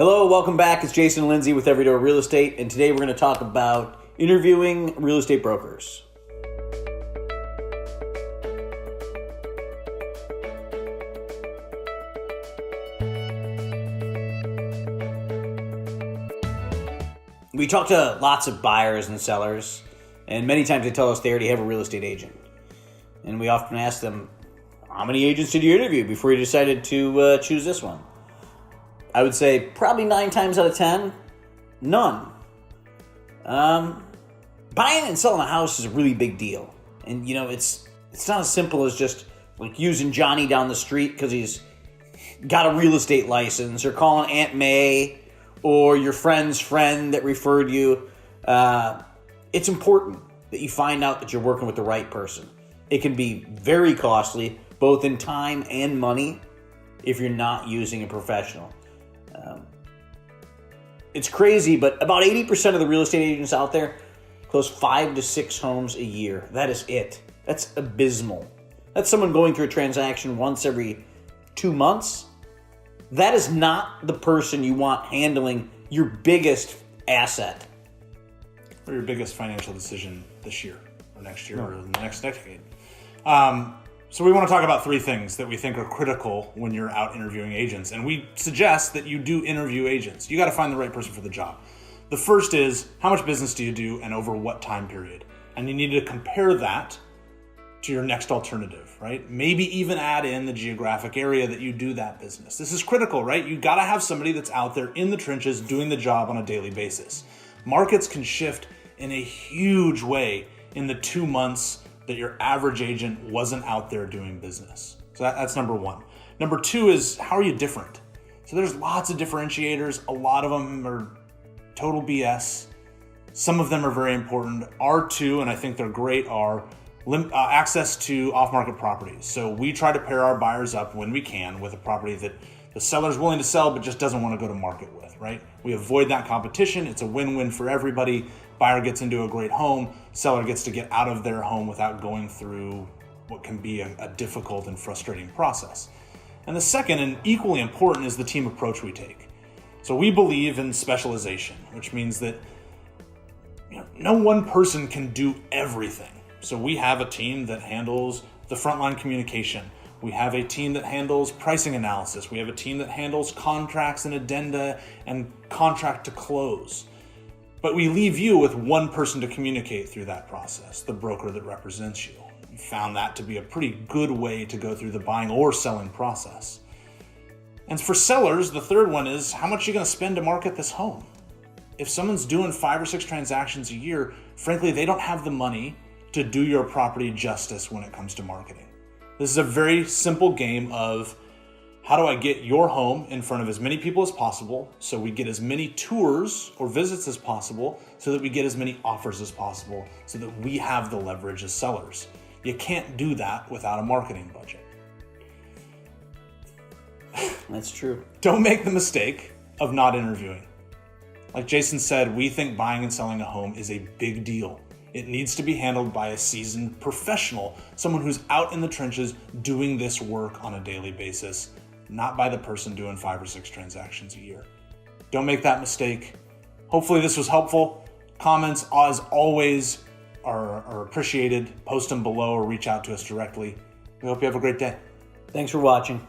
Hello, welcome back. It's Jason and Lindsay with Everyday Real Estate, and today we're going to talk about interviewing real estate brokers. We talk to lots of buyers and sellers, and many times they tell us they already have a real estate agent. And we often ask them, how many agents did you interview before you decided to choose this one? I would say probably 9 times out of 10, none. Buying and selling a house is a really big deal. And, it's not as simple as just like using Johnny down the street because he's got a real estate license, or calling Aunt May or your friend's friend that referred you. It's important that you find out that you're working with the right person. It can be very costly, both in time and money, if you're not using a professional. It's crazy, but about 80% of the real estate agents out there close 5 to 6 homes a year. That is it. That's abysmal. That's someone going through a transaction once every 2 months. That is not the person you want handling your biggest asset. Or your biggest financial decision this year or next year or the next decade. So we want to talk about 3 things that we think are critical when you're out interviewing agents. And we suggest that you do interview agents. You got to find the right person for the job. The first is, how much business do you do and over what time period? And you need to compare that to your next alternative, right? Maybe even add in the geographic area that you do that business. This is critical, right? You got to have somebody that's out there in the trenches doing the job on a daily basis. Markets can shift in a huge way in the 2 months that your average agent wasn't out there doing business. So that's number 1. Number 2 is, how are you different? So there's lots of differentiators. A lot of them are total BS. Some of them are very important. R2, and I think they're great, are access to off-market properties. So we try to pair our buyers up when we can with a property that the seller's willing to sell but just doesn't want to go to market with, right? We avoid that competition. It's a win-win for everybody. Buyer gets into a great home. Seller gets to get out of their home without going through what can be a difficult and frustrating process. And the second, and equally important, is the team approach we take. So we believe in specialization, which means that no one person can do everything. So we have a team that handles the frontline communication. We have a team that handles pricing analysis. We have a team that handles contracts and addenda and contract to close. But we leave you with one person to communicate through that process, the broker that represents you. We found that to be a pretty good way to go through the buying or selling process. And for sellers, the third one is, how much are you going to spend to market this home? If someone's doing 5 or 6 transactions a year, frankly, they don't have the money to do your property justice when it comes to marketing. This is a very simple game of, how do I get your home in front of as many people as possible so we get as many tours or visits as possible, so that we get as many offers as possible, so that we have the leverage as sellers. You can't do that without a marketing budget. That's true. Don't make the mistake of not interviewing. Like Jason said, we think buying and selling a home is a big deal. It needs to be handled by a seasoned professional, someone who's out in the trenches doing this work on a daily basis, not by the person doing 5 or 6 transactions a year. Don't make that mistake. Hopefully this was helpful. Comments, as always, are appreciated. Post them below or reach out to us directly. We hope you have a great day. Thanks for watching.